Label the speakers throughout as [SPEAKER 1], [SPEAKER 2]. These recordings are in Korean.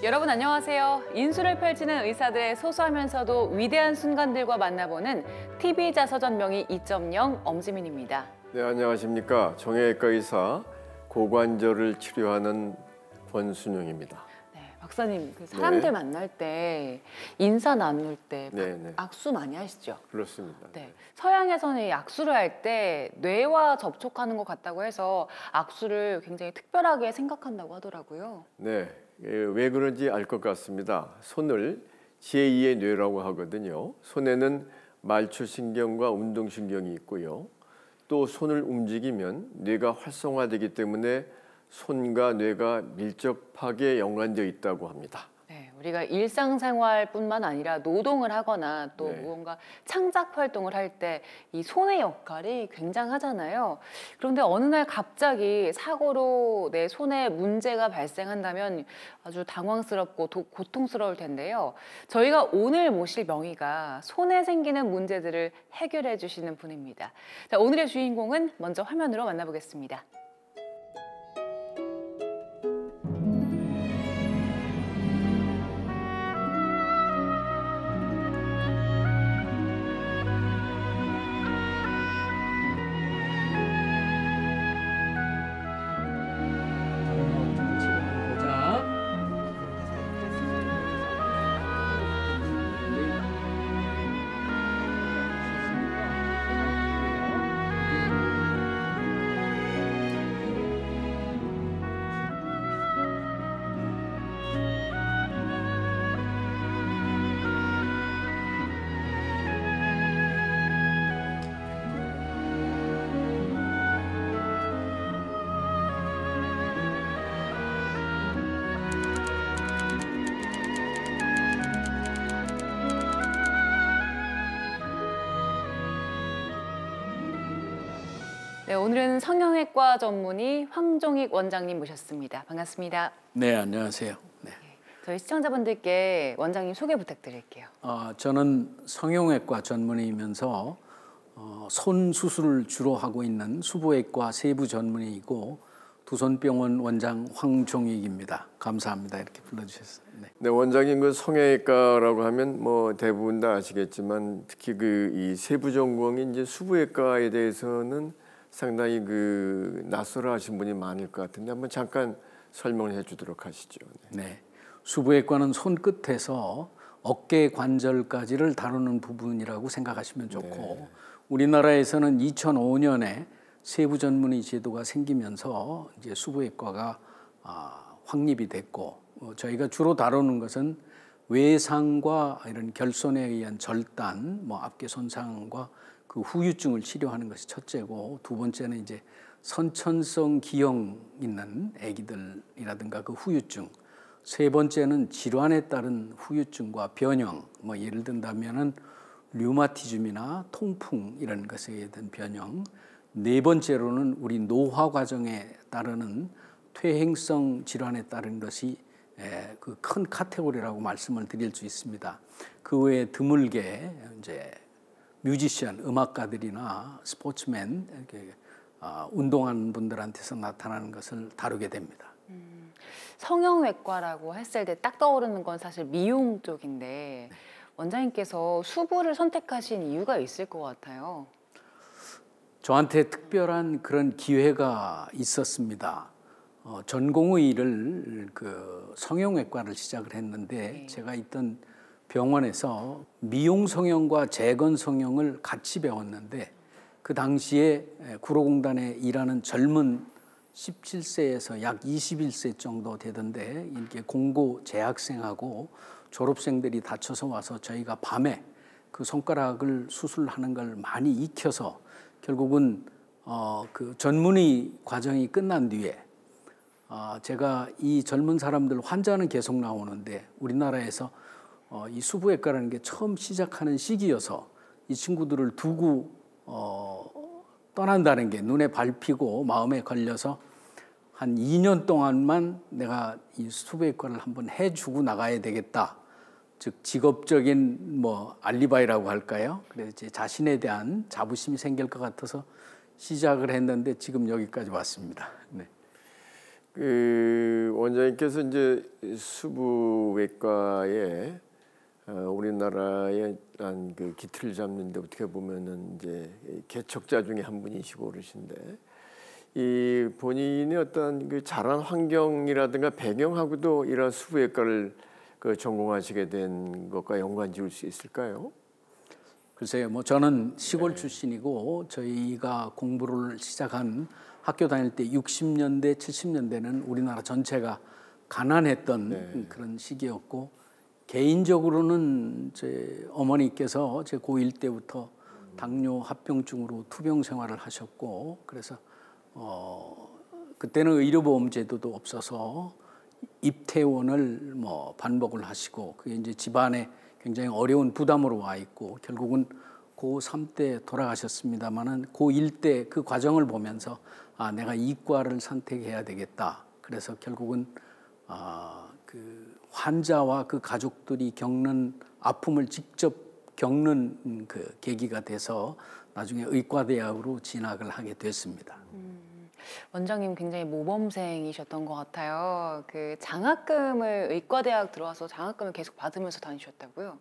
[SPEAKER 1] 여러분 안녕하세요. 인수를 펼치는 의사들의 소소하면서도 위대한 순간들과 만나보는 TV자서전 명의 2.0 엄지민입니다.
[SPEAKER 2] 네, 안녕하십니까. 정형외과 의사 고관절을 치료하는 권순용입니다.
[SPEAKER 1] 네, 박사님, 사람들 만날 때 인사 나눌 때
[SPEAKER 2] 네.
[SPEAKER 1] 악수 많이 하시죠?
[SPEAKER 2] 그렇습니다.
[SPEAKER 1] 네. 서양에서는 이 악수를 할 때 뇌와 접촉하는 것 같다고 해서 악수를 굉장히 특별하게 생각한다고 하더라고요.
[SPEAKER 2] 네, 왜 그런지 알 것 같습니다. 손을 제2의 뇌라고 하거든요. 손에는 말초신경과 운동신경이 있고요. 또 손을 움직이면 뇌가 활성화되기 때문에 손과 뇌가 밀접하게 연관되어 있다고 합니다.
[SPEAKER 1] 네, 우리가 일상생활뿐만 아니라 노동을 하거나 또
[SPEAKER 2] 네.
[SPEAKER 1] 무언가 창작 활동을 할 때 이 손의 역할이 굉장하잖아요. 그런데 어느 날 갑자기 사고로 내 손에 문제가 발생한다면 아주 당황스럽고 고통스러울 텐데요. 저희가 오늘 모실 명의가 손에 생기는 문제들을 해결해 주시는 분입니다. 자, 오늘의 주인공은 먼저 화면으로 만나보겠습니다. 네, 오늘은 성형외과 전문의 황종익 원장님 모셨습니다. 반갑습니다.
[SPEAKER 3] 네, 안녕하세요. 네.
[SPEAKER 1] 저희 시청자분들께 원장님 소개 부탁드릴게요.
[SPEAKER 3] 저는 성형외과 전문의이면서 손 수술을 주로 하고 있는 수부외과 세부 전문의이고 두손병원 원장 황종익입니다. 감사합니다. 이렇게 불러주셨어요.
[SPEAKER 2] 네, 원장님 그 성형외과라고 하면 뭐 대부분 다 아시겠지만 특히 이 세부 전공인 이제 수부외과에 대해서는 상당히 낯설어하신 분이 많을 것 같은데 한번 잠깐 설명을 해주도록 하시죠.
[SPEAKER 3] 네, 수부외과는 손끝에서 어깨 관절까지를 다루는 부분이라고 생각하시면 좋고
[SPEAKER 2] 네.
[SPEAKER 3] 우리나라에서는 2005년에 세부 전문의 제도가 생기면서 이제 수부외과가 확립이 됐고 저희가 주로 다루는 것은 외상과 이런 결손에 의한 절단, 앞계 손상과 그 후유증을 치료하는 것이 첫째고 두 번째는 이제 선천성 기형 있는 아기들이라든가 그 후유증, 세 번째는 질환에 따른 후유증과 변형, 예를 든다면은 류마티즘이나 통풍 이런 것에 대한 변형, 네 번째로는 우리 노화 과정에 따르는 퇴행성 질환에 따른 것이 그 큰 카테고리라고 말씀을 드릴 수 있습니다. 그 외에 드물게 이제 뮤지션, 음악가들이나 스포츠맨, 이렇게 운동하는 분들한테서 나타나는 것을 다루게 됩니다.
[SPEAKER 1] 성형외과라고 했을 때 딱 떠오르는 건 사실 미용 쪽인데 원장님께서 수부를 선택하신 이유가 있을 것 같아요.
[SPEAKER 3] 저한테 특별한 그런 기회가 있었습니다. 전공의 일을 성형외과를 시작을 했는데
[SPEAKER 1] 네.
[SPEAKER 3] 제가 있던 병원에서 미용 성형과 재건 성형을 같이 배웠는데 그 당시에 구로공단에 일하는 젊은 17세에서 약 21세 정도 되던데 이렇게 공고 재학생하고 졸업생들이 다쳐서 와서 저희가 밤에 그 손가락을 수술하는 걸 많이 익혀서 결국은 그 전문의 과정이 끝난 뒤에 제가 이 젊은 사람들 환자는 계속 나오는데 우리나라에서 이 수부외과라는 게 처음 시작하는 시기여서 이 친구들을 두고 떠난다는 게 눈에 밟히고 마음에 걸려서 한 2년 동안만 내가 이 수부외과를 한번 해주고 나가야 되겠다. 즉 직업적인 알리바이라고 할까요? 그래서 제 자신에 대한 자부심이 생길 것 같아서 시작을 했는데 지금 여기까지 왔습니다. 네.
[SPEAKER 2] 그 원장님께서 이제 수부외과에 우리나라의 그 기틀을 잡는데 어떻게 보면은 이제 개척자 중에 한 분이시고 그러신데 이 본인의 어떤 그 자란 환경이라든가 배경하고도 이런 수부외과를 그 전공하시게 된 것과 연관 지을 수 있을까요?
[SPEAKER 3] 글쎄요, 뭐 저는 시골 출신이고 저희가 공부를 시작한 학교 다닐 때 60년대, 70년대는 우리나라 전체가 가난했던 그런 시기였고 개인적으로는 제 어머니께서 제 고1 때부터 당뇨 합병증으로 투병 생활을 하셨고 그래서 그때는 의료보험 제도도 없어서 입퇴원을 뭐 반복을 하시고 그게 이제 집안에 굉장히 어려운 부담으로 와 있고 결국은 고3 때 돌아가셨습니다만은 고1 때 그 과정을 보면서 아 내가 이과를 선택해야 되겠다. 그래서 결국은 그 환자와 그 가족들이 겪는 아픔을 직접 겪는 그 계기가 돼서 나중에 의과대학으로 진학을 하게 됐습니다.
[SPEAKER 1] 원장님 굉장히 모범생이셨던 것 같아요. 그 장학금을 의과대학 들어와서 장학금을 계속 받으면서 다니셨다고요?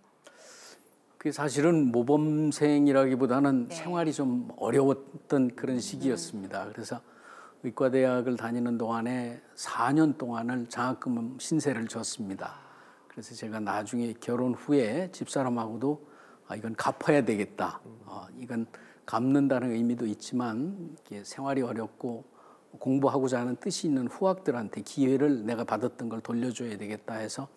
[SPEAKER 3] 그 사실은 모범생이라기보다는 생활이 좀 어려웠던 그런 시기였습니다. 그래서 의과대학을 다니는 동안에 4년 동안을 장학금 신세를 졌습니다. 그래서 제가 나중에 결혼 후에 집사람하고도 이건 갚아야 되겠다. 이건 갚는다는 의미도 있지만 생활이 어렵고 공부하고자 하는 뜻이 있는 후학들한테 기회를 내가 받았던 걸 돌려줘야 되겠다 해서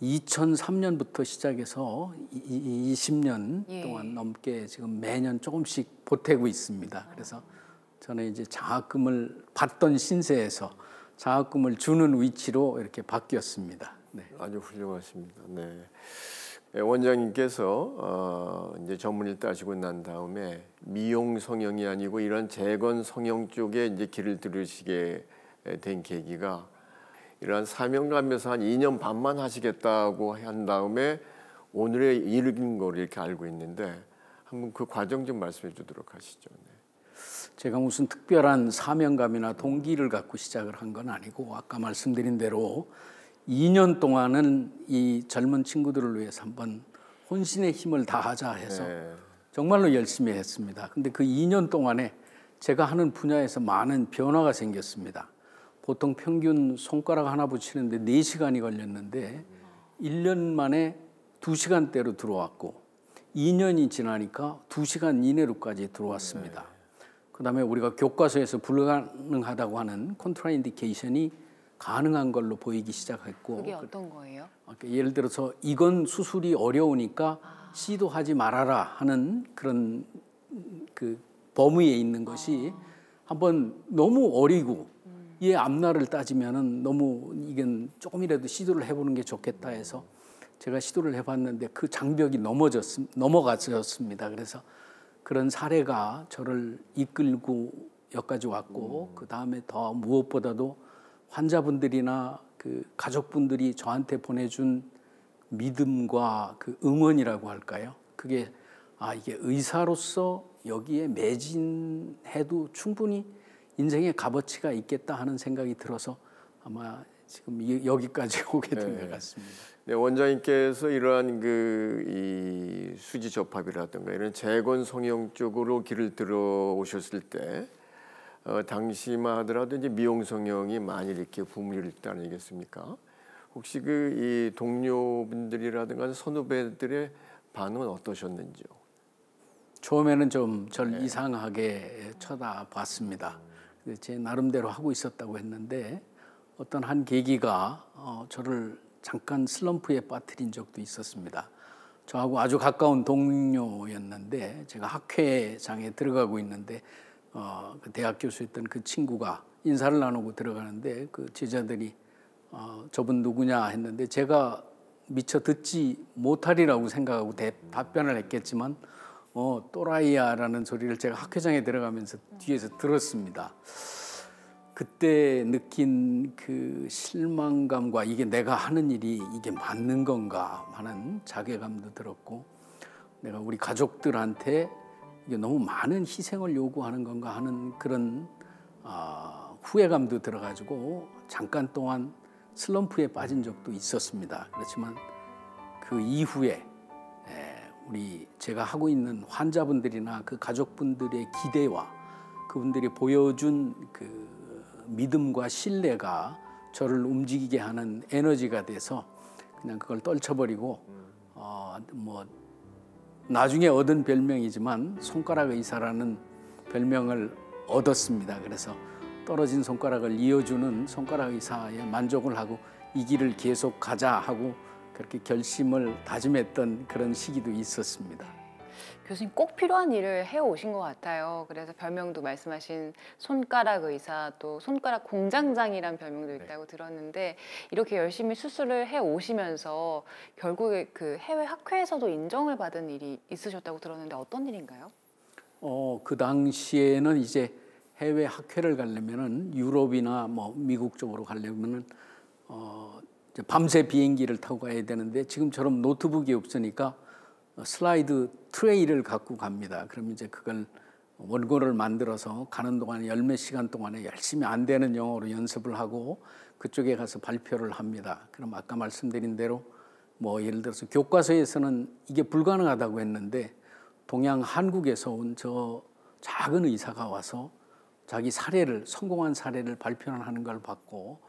[SPEAKER 3] 2003년부터 시작해서 20년 동안 넘게 지금 매년 조금씩 보태고 있습니다. 그래서 저는 이제 장학금을 받던 신세에서 장학금을 주는 위치로 이렇게 바뀌었습니다. 네.
[SPEAKER 2] 아주 훌륭하십니다. 네. 원장님께서 이제 전문의를 따시고 난 다음에 미용 성형이 아니고 이런 재건 성형 쪽에 이제 길을 들으시게 된 계기가 이러한 사명감에서 한 2년 반만 하시겠다고 한 다음에 오늘에 이르긴 거를 이렇게 알고 있는데 한번 그 과정 좀 말씀해 주도록 하시죠. 네.
[SPEAKER 3] 제가 무슨 특별한 사명감이나 동기를 갖고 시작을 한 건 아니고 아까 말씀드린 대로 2년 동안은 이 젊은 친구들을 위해서 한번 혼신의 힘을 다하자 해서 정말로 열심히 했습니다. 근데 그 2년 동안에 제가 하는 분야에서 많은 변화가 생겼습니다. 보통 평균 손가락 하나 붙이는데 4시간이 걸렸는데 1년 만에 2시간대로 들어왔고 2년이 지나니까 2시간 이내로까지 들어왔습니다. 그다음에 우리가 교과서에서 불가능하다고 하는 컨트라인디케이션이 가능한 걸로 보이기 시작했고
[SPEAKER 1] 그게 어떤 거예요?
[SPEAKER 3] 예를 들어서 이건 수술이 어려우니까 시도하지 말아라 하는 그런 그 범위에 있는 것이 한번 너무 어리고 이 앞날을 따지면은 너무 이건 조금이라도 시도를 해보는 게 좋겠다 해서 제가 시도를 해봤는데 그 장벽이 넘어갔습니다. 그래서 그런 사례가 저를 이끌고 여기까지 왔고 그 다음에 더 무엇보다도 환자분들이나 그 가족분들이 저한테 보내준 믿음과 그 응원이라고 할까요? 그게 이게 의사로서 여기에 매진해도 충분히 인생의 값어치가 있겠다 하는 생각이 들어서 아마 지금 여기까지 오게 된 것 같습니다.
[SPEAKER 2] 네, 원장님께서 이러한 이 수지 접합이라든가 이런 재건 성형 쪽으로 길을 들어오셨을 때 당시만 하더라도 이제 미용 성형이 많이 이렇게 붐을 일었다는 얘기겠습니까? 혹시 이 동료분들이라든가 선후배들의 반응은 어떠셨는지요?
[SPEAKER 3] 처음에는 좀 절 이상하게 쳐다봤습니다. 제 나름대로 하고 있었다고 했는데 어떤 한 계기가 저를 잠깐 슬럼프에 빠뜨린 적도 있었습니다. 저하고 아주 가까운 동료였는데 제가 학회장에 들어가고 있는데 그 대학 교수였던 그 친구가 인사를 나누고 들어가는데 그 제자들이 저분 누구냐 했는데 제가 미처 듣지 못하리라고 생각하고 답변을 했겠지만 또라이야라는 소리를 제가 학회장에 들어가면서 뒤에서 들었습니다. 그때 느낀 그 실망감과 이게 내가 하는 일이 이게 맞는 건가 하는 자괴감도 들었고 내가 우리 가족들한테 이게 너무 많은 희생을 요구하는 건가 하는 그런 후회감도 들어가지고 잠깐 동안 슬럼프에 빠진 적도 있었습니다. 그렇지만 그 이후에 우리 제가 하고 있는 환자분들이나 그 가족분들의 기대와 그분들이 보여준 그 믿음과 신뢰가 저를 움직이게 하는 에너지가 돼서 그냥 그걸 떨쳐버리고 뭐 나중에 얻은 별명이지만 손가락 의사라는 별명을 얻었습니다. 그래서 떨어진 손가락을 이어주는 손가락 의사에 만족을 하고 이 길을 계속 가자 하고 그렇게 결심을 다짐했던 그런 시기도 있었습니다.
[SPEAKER 1] 교수님 꼭 필요한 일을 해오신 것 같아요. 그래서 별명도 말씀하신 손가락 의사, 또 손가락 공장장이란 별명도 있다고 들었는데 이렇게 열심히 수술을 해오시면서 결국에 그 해외 학회에서도 인정을 받은 일이 있으셨다고 들었는데 어떤 일인가요?
[SPEAKER 3] 그 당시에는 이제 해외 학회를 가려면은 유럽이나 뭐 미국 쪽으로 가려면은 이제 밤새 비행기를 타고 가야 되는데 지금처럼 노트북이 없으니까 슬라이드 트레이를 갖고 갑니다. 그럼 이제 그걸 원고를 만들어서 가는 동안에 열 몇 시간 동안에 열심히 안 되는 영어로 연습을 하고 그쪽에 가서 발표를 합니다. 그럼 아까 말씀드린 대로 뭐 예를 들어서 교과서에서는 이게 불가능하다고 했는데 동양 한국에서 온 저 작은 의사가 와서 자기 사례를 성공한 사례를 발표하는 걸 봤고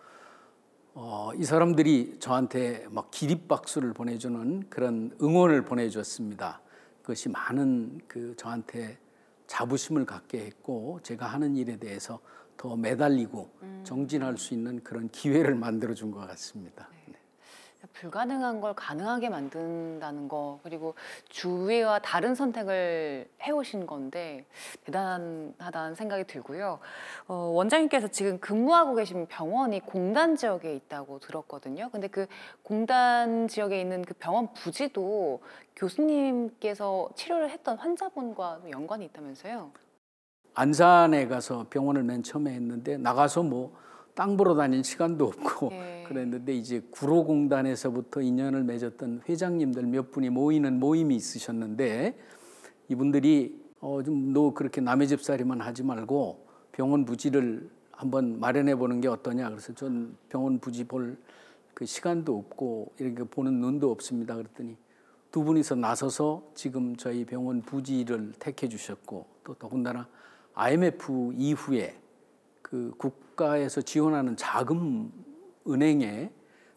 [SPEAKER 3] 이 사람들이 저한테 막 기립박수를 보내주는 그런 응원을 보내줬습니다. 그것이 많은 그 저한테 자부심을 갖게 했고 제가 하는 일에 대해서 더 매달리고 정진할 수 있는 그런 기회를 만들어준 것 같습니다.
[SPEAKER 1] 네. 불가능한 걸 가능하게 만든다는 거 그리고 주위와 다른 선택을 해오신 건데 대단하다는 생각이 들고요. 원장님께서 지금 근무하고 계신 병원이 공단 지역에 있다고 들었거든요. 근데 그 공단 지역에 있는 그 병원 부지도 교수님께서 치료를 했던 환자분과 연관이 있다면서요?
[SPEAKER 3] 안산에 가서 병원을 맨 처음에 했는데 나가서 뭐 땅 보러 다닐 시간도 없고 그랬는데 이제 구로공단에서부터 인연을 맺었던 회장님들 몇 분이 모이는 모임이 있으셨는데 이분들이 좀 너 그렇게 남의 집살이만 하지 말고 병원 부지를 한번 마련해 보는 게 어떠냐. 그래서 전 병원 부지 볼 그 시간도 없고 이렇게 보는 눈도 없습니다. 그랬더니 두 분이서 나서서 지금 저희 병원 부지를 택해 주셨고 또 더군다나 IMF 이후에 그 국가에서 지원하는 자금 은행에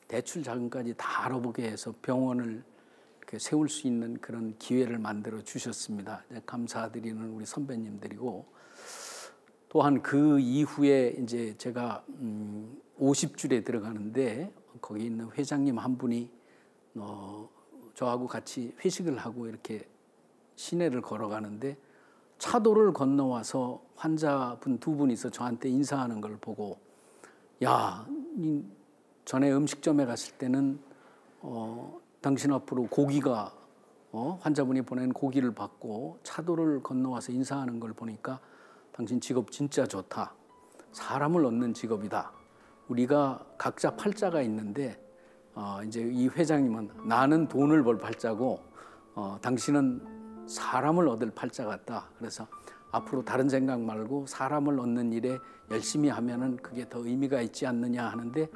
[SPEAKER 3] 대출 자금까지 다 알아보게 해서 병원을 이렇게 세울 수 있는 그런 기회를 만들어 주셨습니다. 감사드리는 우리 선배님들이고 또한 그 이후에 이제 제가 50줄에 들어가는데 거기 있는 회장님 한 분이 저하고 같이 회식을 하고 이렇게 시내를 걸어가는데 차도를 건너와서 환자분 두 분이서 저한테 인사하는 걸 보고 야, 전에 음식점에 갔을 때는 당신 앞으로 고기가 환자분이 보낸 고기를 받고 차도를 건너와서 인사하는 걸 보니까 당신 직업 진짜 좋다. 사람을 얻는 직업이다. 우리가 각자 팔자가 있는데 이제 이 회장님은 나는 돈을 벌 팔자고 당신은 사람을 얻을 팔자 같다. 그래서 앞으로 다른 생각 말고 사람을 얻는 일에 열심히 하면은 그게 더 의미가 있지 않느냐 하는데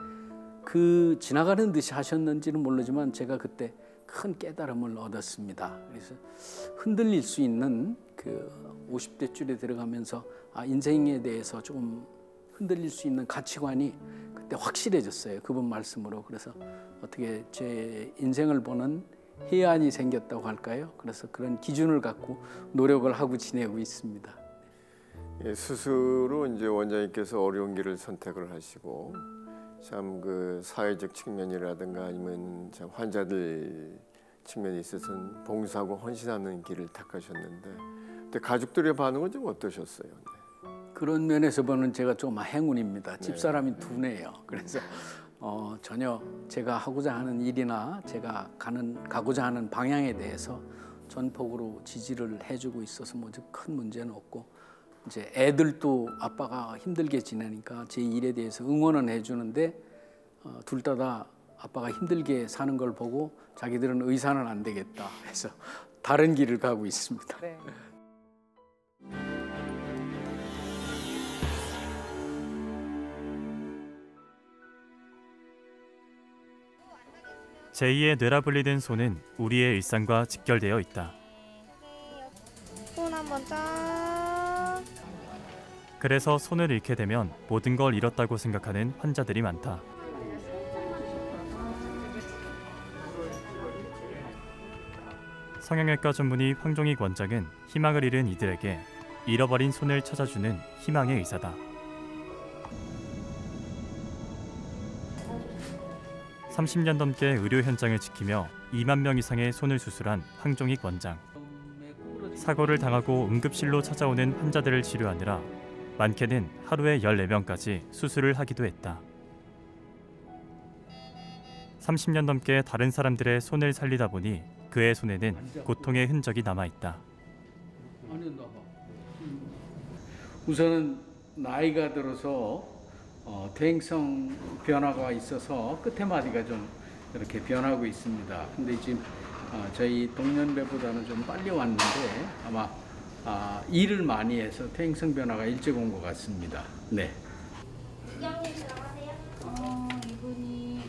[SPEAKER 3] 그 지나가는 듯이 하셨는지는 모르지만 제가 그때 큰 깨달음을 얻었습니다. 그래서 흔들릴 수 있는 그 50대 줄에 들어가면서 인생에 대해서 조금 흔들릴 수 있는 가치관이 그때 확실해졌어요. 그분 말씀으로. 그래서 어떻게 제 인생을 보는 해안이 생겼다고 할까요? 그래서 그런 기준을 갖고 노력을 하고 지내고 있습니다.
[SPEAKER 2] 예, 스스로 이제 원장님께서 어려운 길을 선택을 하시고 참 그 사회적 측면이라든가 아니면 참 환자들 측면에 있어서는 봉사하고 헌신하는 길을 택하셨는데 근데 가족들의 반응은 좀 어떠셨어요? 네.
[SPEAKER 3] 그런 면에서 보면 제가 좀 행운입니다. 집사람이 두네요. 그래서 전혀 제가 하고자 하는 일이나 제가 가고자 하는 방향에 대해서 전폭으로 지지를 해주고 있어서 뭐 큰 문제는 없고 이제 애들도 아빠가 힘들게 지내니까 제 일에 대해서 응원은 해주는데 둘 다 아빠가 힘들게 사는 걸 보고 자기들은 의사는 안 되겠다 해서 다른 길을 가고 있습니다.
[SPEAKER 1] 네.
[SPEAKER 4] 제2의 뇌라 불리는 손은 우리의 일상과 직결되어 있다.
[SPEAKER 5] 손 한번 짠.
[SPEAKER 4] 그래서 손을 잃게 되면 모든 걸 잃었다고 생각하는 환자들이 많다. 성형외과 전문의 황종익 원장은 희망을 잃은 이들에게 잃어버린 손을 찾아주는 희망의 의사다. 30년 넘게 의료 현장을 지키며 2만 명 이상의 손을 수술한 황종익 원장. 사고를 당하고 응급실로 찾아오는 환자들을 치료하느라 많게는 하루에 14명까지 수술을 하기도 했다. 30년 넘게 다른 사람들의 손을 살리다 보니 그의 손에는 고통의 흔적이 남아있다.
[SPEAKER 3] 우선은 나이가 들어서 퇴행성 변화가 있어서 끝에 마디가 좀 이렇게 변하고 있습니다. 근데 지금 저희 동년배보다는 좀 빨리 왔는데 아마 일을 많이 해서 퇴행성 변화가 일찍 온 것 같습니다. 네.
[SPEAKER 5] 이경님 들어가세요. 이분이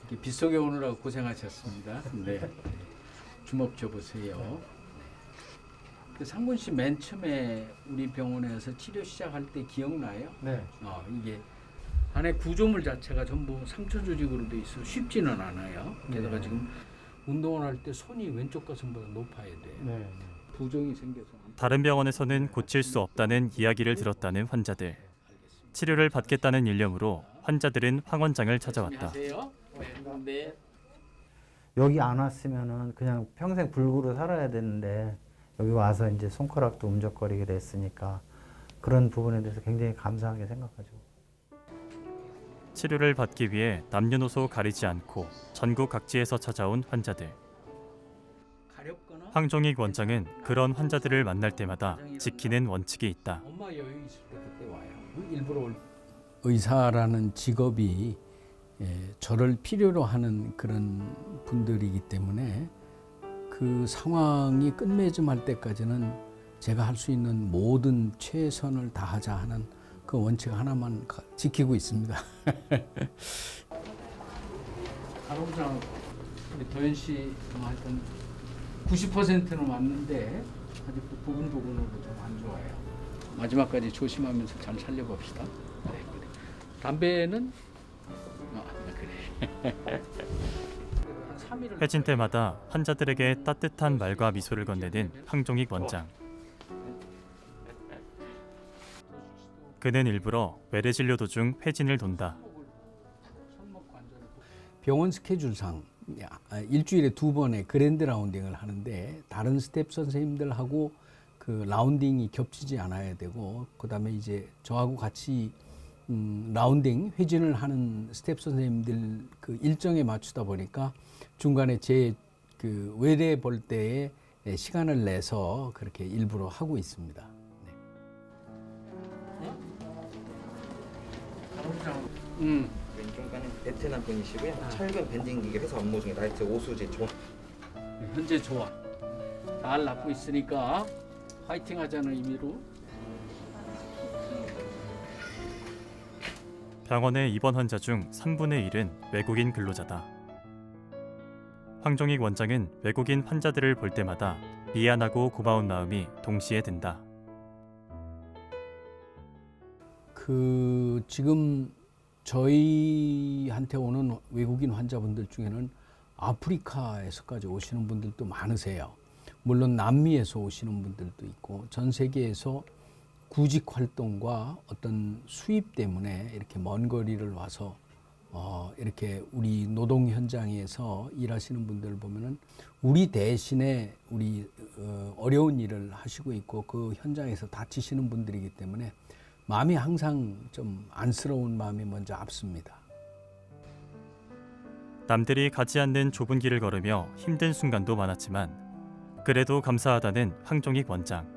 [SPEAKER 3] 이렇게 빗속에 오느라고 고생하셨습니다. 네. 주먹 줘보세요. 상군 씨 맨 처음에 우리 병원에서 치료 시작할 때 기억나요?
[SPEAKER 6] 네.
[SPEAKER 3] 이게 안에 구조물 자체가 전부 상처 조직으로 돼 있어 쉽지는 않아요. 게다가
[SPEAKER 6] 네.
[SPEAKER 3] 지금 운동을 할 때 손이 왼쪽 가슴보다 높아야 돼요.
[SPEAKER 6] 네.
[SPEAKER 3] 부종이 생겨서.
[SPEAKER 4] 다른 병원에서는 고칠 수 없다는 이야기를 들었다는 환자들. 치료를 받겠다는 일념으로 환자들은 황 원장을 찾아왔다.
[SPEAKER 3] 네.
[SPEAKER 6] 여기 안 왔으면은 그냥 평생 불구로 살아야 되는데 여기 와서 이제 손가락도 움적거리게 됐으니까 그런 부분에 대해서 굉장히 감사하게 생각하죠.
[SPEAKER 4] 치료를 받기 위해 남녀노소 가리지 않고 전국 각지에서 찾아온 환자들. 황종익 원장은 그런 환자들을 만날 때마다 지키는 원칙이 있다.
[SPEAKER 3] 엄마 여유 있을 때 그때 와요. 일부러 의사라는 직업이 저를 필요로 하는 그런 분들이기 때문에 그 상황이 끝맺음할 때까지는 제가 할 수 있는 모든 최선을 다하자 하는 그 원칙 하나만 지키고 있습니다. 가로부장 우리 도현 씨 하여튼 90%는 왔는데 아직 그 부분으로 좀 안 좋아요. 마지막까지 조심하면서 잘 살려봅시다. 네, 그래. 담배는 그래.
[SPEAKER 4] 해진 때마다 환자들에게 따뜻한 말과 미소를 건네는 황종익 원장. 그는 일부러 외래 진료 도중 회진을 돈다.
[SPEAKER 3] 병원 스케줄상 일주일에 2번의 그랜드 라운딩을 하는데 다른 스텝 선생님들하고 그 라운딩이 겹치지 않아야 되고 그다음에 이제 저하고 같이 라운딩 회진을 하는 스텝 선생님들 그 일정에 맞추다 보니까 중간에 제 그 외래 볼 때에 시간을 내서 그렇게 일부러 하고 있습니다. 네.
[SPEAKER 7] 왼쪽은 베트남 분이시고요. 철근 밴딩 기계 회사 업무 중에 라이트 오수지 조.
[SPEAKER 3] 현재 좋아. 잘 낫고 있으니까 화이팅 하자는 의미로.
[SPEAKER 4] 병원의 입원 환자 중 3분의 1은 외국인 근로자다. 황종익 원장은 외국인 환자들을 볼 때마다 미안하고 고마운 마음이 동시에 든다.
[SPEAKER 3] 지금 저희한테 오는 외국인 환자분들 중에는 아프리카에서까지 오시는 분들도 많으세요. 물론 남미에서 오시는 분들도 있고 전 세계에서 구직 활동과 어떤 수입 때문에 이렇게 먼 거리를 와서 이렇게 우리 노동 현장에서 일하시는 분들을 보면은 우리 대신에 우리 어려운 일을 하시고 있고 그 현장에서 다치시는 분들이기 때문에 마음이 항상 좀 안쓰러운 마음이 먼저 앞섭니다.
[SPEAKER 4] 남들이 가지 않는 좁은 길을 걸으며 힘든 순간도 많았지만 그래도 감사하다는 황종익 원장.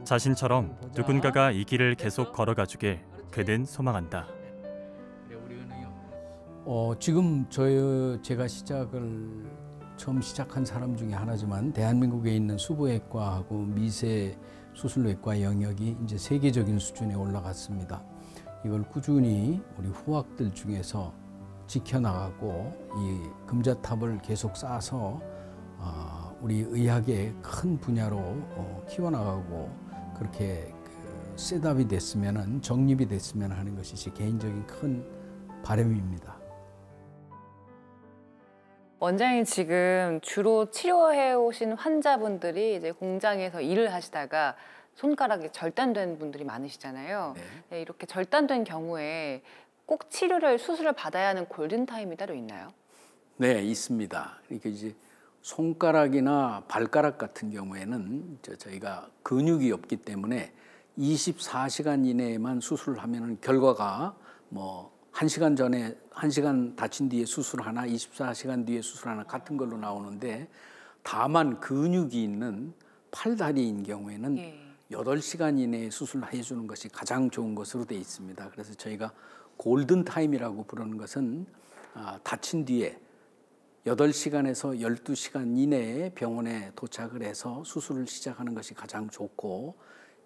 [SPEAKER 4] 자신처럼 누군가가 이 길을 계속 걸어가주길 그는 소망한다.
[SPEAKER 3] 지금 제가 처음 시작한 사람 중에 하나지만 대한민국에 있는 수부외과하고 미세 수술외과 영역이 이제 세계적인 수준에 올라갔습니다. 이걸 꾸준히 우리 후학들 중에서 지켜나가고 이 금자탑을 계속 쌓아서 우리 의학의 큰 분야로 키워나가고 그렇게 셋업이 됐으면은 정립이 됐으면 하는 것이 제 개인적인 큰 바람입니다.
[SPEAKER 1] 원장님 지금 주로 치료해 오신 환자분들이 이제 공장에서 일을 하시다가 손가락이 절단된 분들이 많으시잖아요. 네, 이렇게 절단된 경우에 꼭 수술을 받아야 하는 골든타임이 따로 있나요?
[SPEAKER 3] 네, 있습니다. 그러니까 이제 손가락이나 발가락 같은 경우에는 저희가 근육이 없기 때문에 24시간 이내에만 수술을 하면은 결과가 뭐 1시간 전에 1시간 다친 뒤에 수술 하나, 24시간 뒤에 수술 하나 같은 걸로 나오는데 다만 근육이 있는 팔다리인 경우에는 8시간 이내에 수술해 주는 것이 가장 좋은 것으로 되어 있습니다. 그래서 저희가 골든 타임이라고 부르는 것은 다친 뒤에 8시간에서 12시간 이내에 병원에 도착을 해서 수술을 시작하는 것이 가장 좋고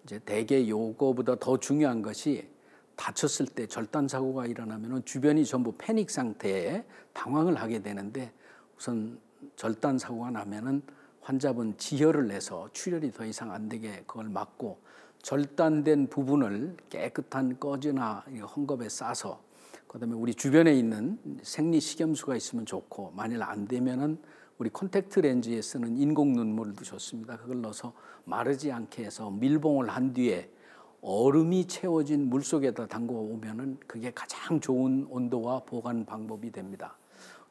[SPEAKER 3] 이제 대개 요거보다 더 중요한 것이 다쳤을 때 절단 사고가 일어나면 주변이 전부 패닉 상태에 당황을 하게 되는데 우선 절단 사고가 나면은 환자분 지혈을 내서 출혈이 더 이상 안 되게 그걸 막고 절단된 부분을 깨끗한 꺼지나 헝겊에 싸서 그다음에 우리 주변에 있는 생리식염수가 있으면 좋고 만일 안 되면은 우리 콘택트 렌즈에 쓰는 인공 눈물도 좋습니다. 그걸 넣어서 마르지 않게 해서 밀봉을 한 뒤에 얼음이 채워진 물 속에다 담궈 오면은 그게 가장 좋은 온도와 보관 방법이 됩니다.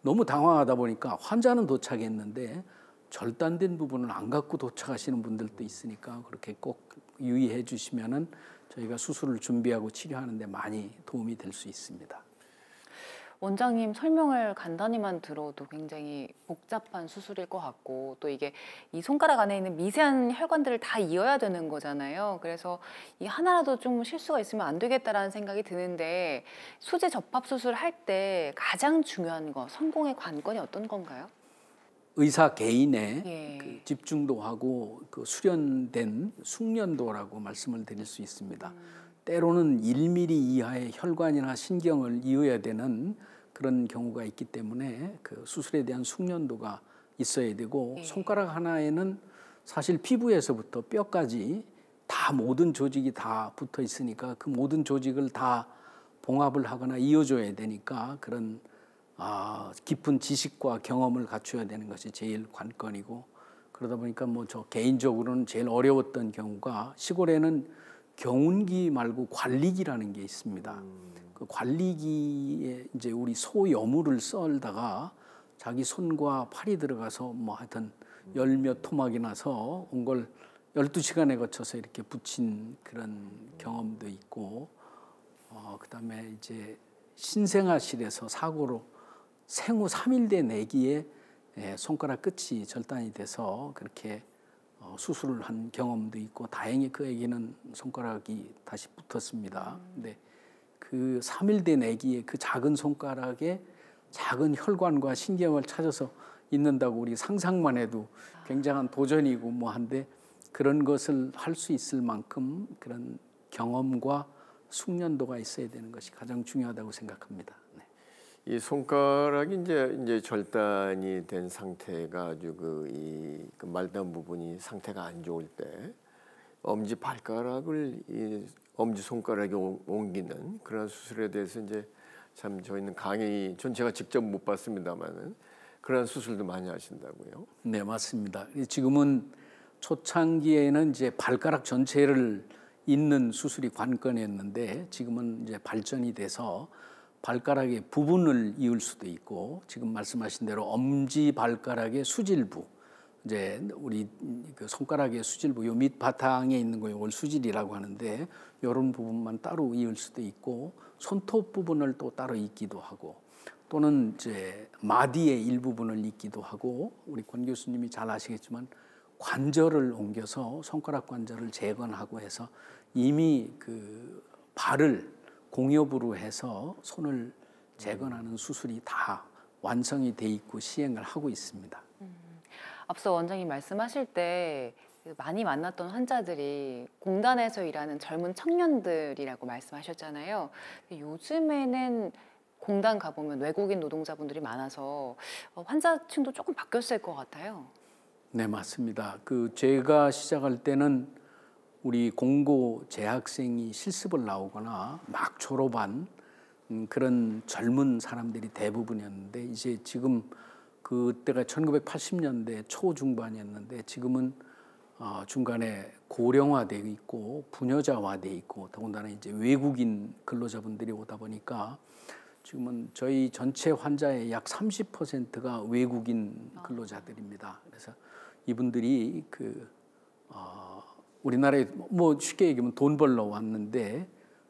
[SPEAKER 3] 너무 당황하다 보니까 환자는 도착했는데 절단된 부분을 안 갖고 도착하시는 분들도 있으니까 그렇게 꼭 유의해 주시면은 저희가 수술을 준비하고 치료하는 데 많이 도움이 될 수 있습니다.
[SPEAKER 1] 원장님 설명을 간단히만 들어도 굉장히 복잡한 수술일 것 같고 또 이게 이 손가락 안에 있는 미세한 혈관들을 다 이어야 되는 거잖아요. 그래서 이 하나라도 좀 실수가 있으면 안 되겠다라는 생각이 드는데 수제 접합 수술 할 때 가장 중요한 거, 성공의 관건이 어떤 건가요?
[SPEAKER 3] 의사 개인의 그 집중도하고 그 수련된 숙련도라고 말씀을 드릴 수 있습니다. 때로는 1mm 이하의 혈관이나 신경을 이어야 되는 그런 경우가 있기 때문에 그 수술에 대한 숙련도가 있어야 되고 손가락 하나에는 사실 피부에서부터 뼈까지 다 모든 조직이 다 붙어 있으니까 그 모든 조직을 다 봉합을 하거나 이어줘야 되니까 그런 깊은 지식과 경험을 갖춰야 되는 것이 제일 관건이고 그러다 보니까 뭐 저 개인적으로는 제일 어려웠던 경우가 시골에는 경운기 말고 관리기라는 게 있습니다. 그 관리기에 이제 우리 소 여물을 썰다가 자기 손과 팔이 들어가서 뭐 하여튼 열몇 토막이 나서 온 걸 12시간에 거쳐서 이렇게 붙인 그런 경험도 있고 그다음에 이제 신생아실에서 사고로 생후 3일 내기에 손가락 끝이 절단이 돼서 그렇게 수술을 한 경험도 있고 다행히 그에게는 손가락이 다시 붙었습니다. 근데 그 3일 된 아기의 그 작은 손가락에 작은 혈관과 신경을 찾아서 있는다고 우리 상상만 해도 굉장한 도전이고 뭐 한데 그런 것을 할 수 있을 만큼 그런 경험과 숙련도가 있어야 되는 것이 가장 중요하다고 생각합니다. 네.
[SPEAKER 2] 이 손가락이 이제 절단이 된 상태가 아주 그 말단 부분이 상태가 안 좋을 때 엄지 발가락을 이 엄지 손가락에 옮기는 그런 수술에 대해서 이제 참 저희는 강의 전체가 직접 못 봤습니다만은 그런 수술도 많이 하신다고요?
[SPEAKER 3] 네, 맞습니다. 지금은 초창기에는 이제 발가락 전체를 잇는 수술이 관건이었는데 지금은 이제 발전이 돼서 발가락의 부분을 이을 수도 있고 지금 말씀하신 대로 엄지 발가락의 수질부 이제 우리 그 손가락의 수질부 요 밑 바탕에 있는 거 이걸 수질이라고 하는데 이런 부분만 따로 이을 수도 있고 손톱 부분을 또 따로 잇기도 하고 또는 이제 마디의 일부분을 잇기도 하고 우리 권 교수님이 잘 아시겠지만 관절을 옮겨서 손가락 관절을 재건하고 해서 이미 그 발을 공엽으로 해서 손을 재건하는 수술이 다 완성이 돼 있고 시행을 하고 있습니다.
[SPEAKER 1] 앞서 원장님 말씀하실 때 많이 만났던 환자들이 공단에서 일하는 젊은 청년들이라고 말씀하셨잖아요. 근데 요즘에는 공단 가보면 외국인 노동자분들이 많아서 환자층도 조금 바뀌었을 것 같아요.
[SPEAKER 3] 네, 맞습니다. 제가 시작할 때는 우리 공고 재학생이 실습을 나오거나 막 졸업한 그런 젊은 사람들이 대부분이었는데 이제 지금 그때가 1980년대 초중반이었는데 지금은 중간에 고령화되어 있고 분여자화되어 있고 더군다나 이제 외국인 근로자분들이 오다 보니까 지금은 저희 전체 환자의 약 30%가 외국인 근로자들입니다. 그래서 이분들이 우리나라에 뭐 쉽게 얘기하면 돈 벌러 왔는데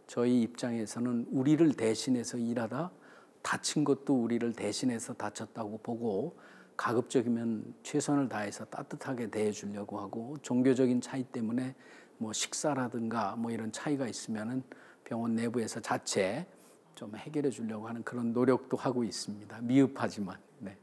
[SPEAKER 3] 저희 입장에서는 우리를 대신해서 일하다 다친 것도 우리를 대신해서 다쳤다고 보고 가급적이면 최선을 다해서 따뜻하게 대해주려고 하고 종교적인 차이 때문에 뭐 식사라든가 뭐 이런 차이가 있으면은 병원 내부에서 자체 좀 해결해 주려고 하는 그런 노력도 하고 있습니다. 미흡하지만. 네.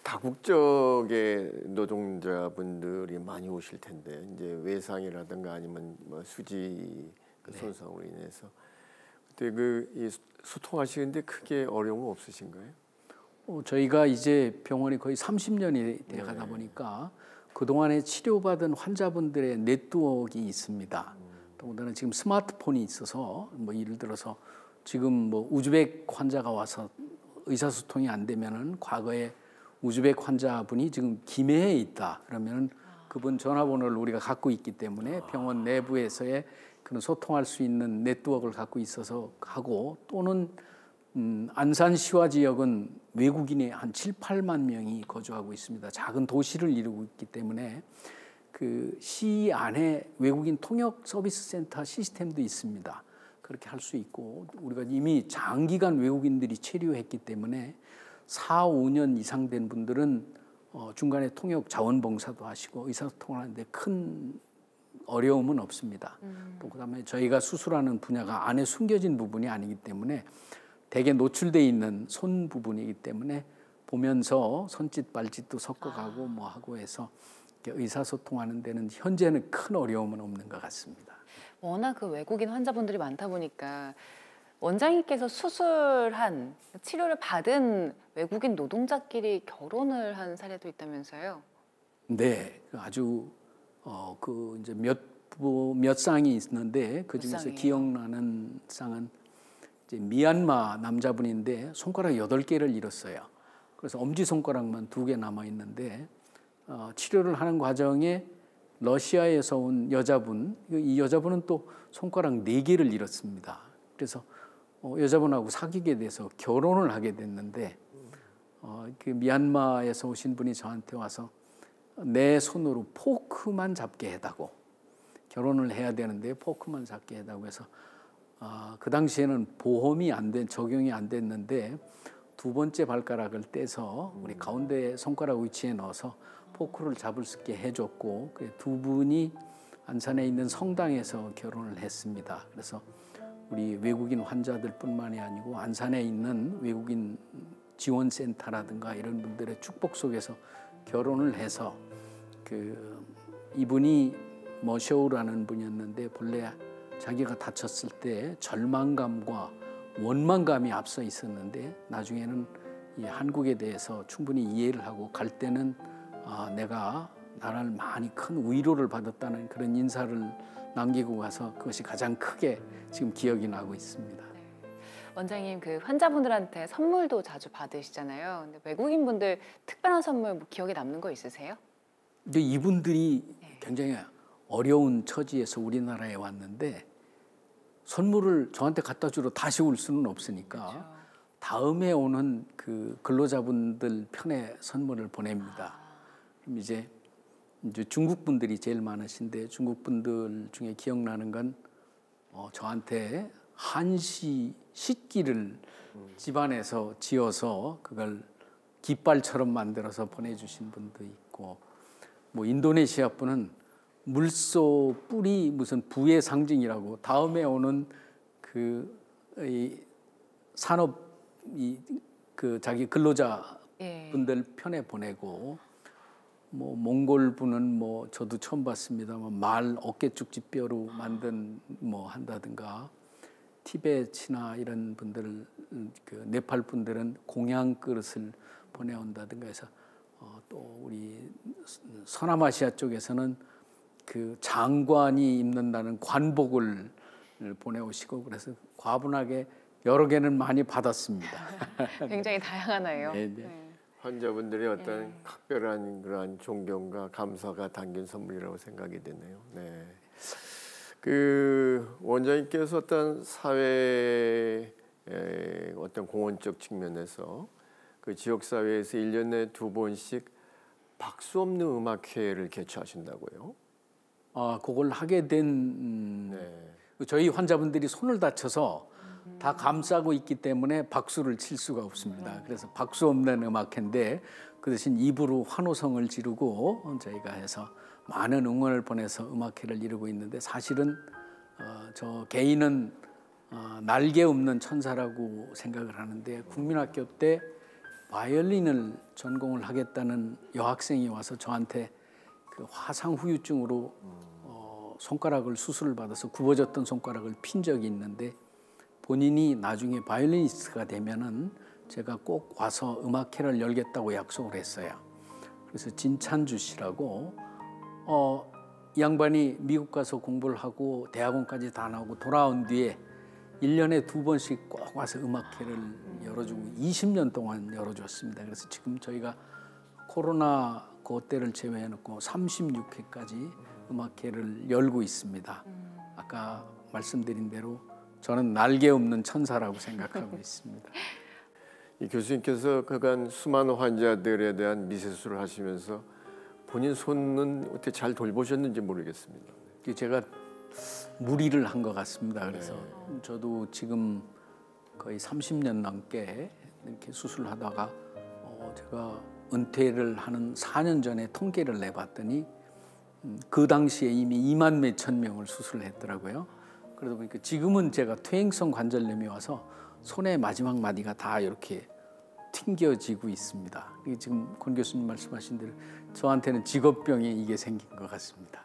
[SPEAKER 2] 다국적의 노동자분들이 많이 오실 텐데 이제 외상이라든가 아니면 뭐 수지 손상으로 인해서 그때 이 소통하시는데 크게 어려움 없으신가요?
[SPEAKER 3] 저희가 이제 병원이 거의 30년이 돼 가다 보니까 그동안에 치료받은 환자분들의 네트워크가 있습니다. 더군다나 지금 스마트폰이 있어서 뭐 예를 들어서 지금 뭐 우즈벡 환자가 와서 의사소통이 안 되면은 과거에 우즈벡 환자분이 지금 김해에 있다 그러면은 그분 전화번호를 우리가 갖고 있기 때문에 병원 내부에서의 그런 소통할 수 있는 네트워크를 갖고 있어서 하고 또는 안산시와 지역은 외국인이 한 7, 8만 명이 거주하고 있습니다. 작은 도시를 이루고 있기 때문에 그 시 안에 외국인 통역 서비스 센터 시스템도 있습니다. 그렇게 할 수 있고 우리가 이미 장기간 외국인들이 체류했기 때문에 4, 5년 이상 된 분들은 중간에 통역 자원봉사도 하시고 의사소통을 하는데 큰 어려움은 없습니다. 또 그다음에 저희가 수술하는 분야가 안에 숨겨진 부분이 아니기 때문에 대개 노출돼 있는 손 부분이기 때문에 보면서 손짓 발짓도 섞어가고 뭐 하고 해서 의사소통하는 데는 현재는 큰 어려움은 없는 것 같습니다.
[SPEAKER 1] 워낙 그 외국인 환자분들이 많다 보니까 원장님께서 수술한 치료를 받은 외국인 노동자끼리 결혼을 한 사례도 있다면서요?
[SPEAKER 3] 네, 아주 이제 몇 쌍이 있는데 그 중에서 기억나는 쌍은 이제 미얀마 남자분인데 손가락 8개를 잃었어요. 그래서 엄지 손가락만 2개 남아 있는데 치료를 하는 과정에 러시아에서 온 여자분, 이 여자분은 또 손가락 4개를 잃었습니다. 그래서 여자분하고 사귀게 돼서 결혼을 하게 됐는데 그 미얀마에서 오신 분이 저한테 와서 내 손으로 포크만 잡게 해다고 결혼을 해야 되는데 포크만 잡게 해다고 해서 그 당시에는 보험이 적용이 안 됐는데 2번째 발가락을 떼서 우리 가운데 손가락 위치에 넣어서 포크를 잡을 수 있게 해줬고 그 2분이 안산에 있는 성당에서 결혼을 했습니다. 그래서 우리 외국인 환자들뿐만이 아니고 안산에 있는 외국인 지원센터라든가 이런 분들의 축복 속에서 결혼을 해서 이분이 머셔우라는 분이었는데 본래 자기가 다쳤을 때 절망감과 원망감이 앞서 있었는데 나중에는 이 한국에 대해서 충분히 이해를 하고 갈 때는 내가 나를 많이 큰 위로를 받았다는 그런 인사를 남기고 가서 그것이 가장 크게 지금 기억이 나고 있습니다.
[SPEAKER 1] 네. 원장님 그 환자분들한테 선물도 자주 받으시잖아요. 근데 외국인 분들 특별한 선물 뭐 기억에 남는 거 있으세요?
[SPEAKER 3] 근데 이분들이 굉장히 어려운 처지에서 우리나라에 왔는데 선물을 저한테 갖다 주러 다시 올 수는 없으니까 그렇죠. 다음에 오는 그 근로자분들 편에 선물을 보냅니다. 그럼 이제 중국 분들이 제일 많으신데 중국 분들 중에 기억나는 건 저한테 한시 식기를 집안에서 지어서 그걸 깃발처럼 만들어서 보내주신 분도 있고 뭐 인도네시아 분은 물소 뿔이 무슨 부의 상징이라고 다음에 오는 이 산업 그 자기 근로자 분들 편에 보내고 뭐 몽골 분은 뭐 저도 처음 봤습니다만 말 어깨죽지 뼈로 만든 뭐 한다든가 티베트나 이런 분들 그 네팔 분들은 공양 그릇을 보내온다든가 해서 또 우리 서남아시아 쪽에서는 그 장관이 입는다는 관복을 보내오시고 그래서 과분하게 여러 개는 많이 받았습니다.
[SPEAKER 1] 굉장히 다양하네요.
[SPEAKER 3] 네, 네.
[SPEAKER 1] 네.
[SPEAKER 2] 환자분들의 어떤 각별한 그러한 존경과 감사가 담긴 선물이라고 생각이 되네요. 네. 그 원장님께서 어떤 사회의 어떤 공헌적 측면에서 그 지역 사회에서 1년에 2번씩 박수 없는 음악회를 개최하신다고요?
[SPEAKER 3] 아, 그걸 하게 된 저희 환자분들이 손을 다쳐서 다 감싸고 있기 때문에 박수를 칠 수가 없습니다. 그래서 박수 없는 음악회인데 그 대신 입으로 환호성을 지르고 저희가 해서 많은 응원을 보내서 음악회를 이루고 있는데 사실은 저 개인은 날개 없는 천사라고 생각을 하는데 국민학교 때 바이올린을 전공을 하겠다는 여학생이 와서 저한테 그 화상 후유증으로 손가락을 수술을 받아서 굽어졌던 손가락을 핀 적이 있는데 본인이 나중에 바이올리니스트가 되면은 제가 꼭 와서 음악회를 열겠다고 약속을 했어요. 그래서 진찬주 씨라고 이 양반이 미국 가서 공부를 하고 대학원까지 다 나오고 돌아온 뒤에 1년에 2번씩 꼭 와서 음악회를 열어주고 20년 동안 열어줬습니다. 그래서 지금 저희가 코로나 그때를 제외해놓고 36회까지 음악회를 열고 있습니다. 아까 말씀드린 대로 저는 날개 없는 천사라고 생각하고 있습니다.
[SPEAKER 2] 이 교수님께서 그간 수많은 환자들에 대한 미세수를 하시면서 본인 손은 어떻게 잘 돌보셨는지 모르겠습니다.
[SPEAKER 3] 제가 무리를 한 것 같습니다. 그래서 저도 지금 거의 30년 넘게 이렇게 수술하다가 제가 은퇴를 하는 4년 전에 통계를 내봤더니 그 당시에 이미 2만 몇천 명을 수술을 했더라고요. 그러다 보니까 지금은 제가 퇴행성 관절염이 와서 손의 마지막 마디가 다 이렇게 튕겨지고 있습니다. 이게 지금 권 교수님 말씀하신 대로 저한테는 직업병이 이게 생긴 것 같습니다.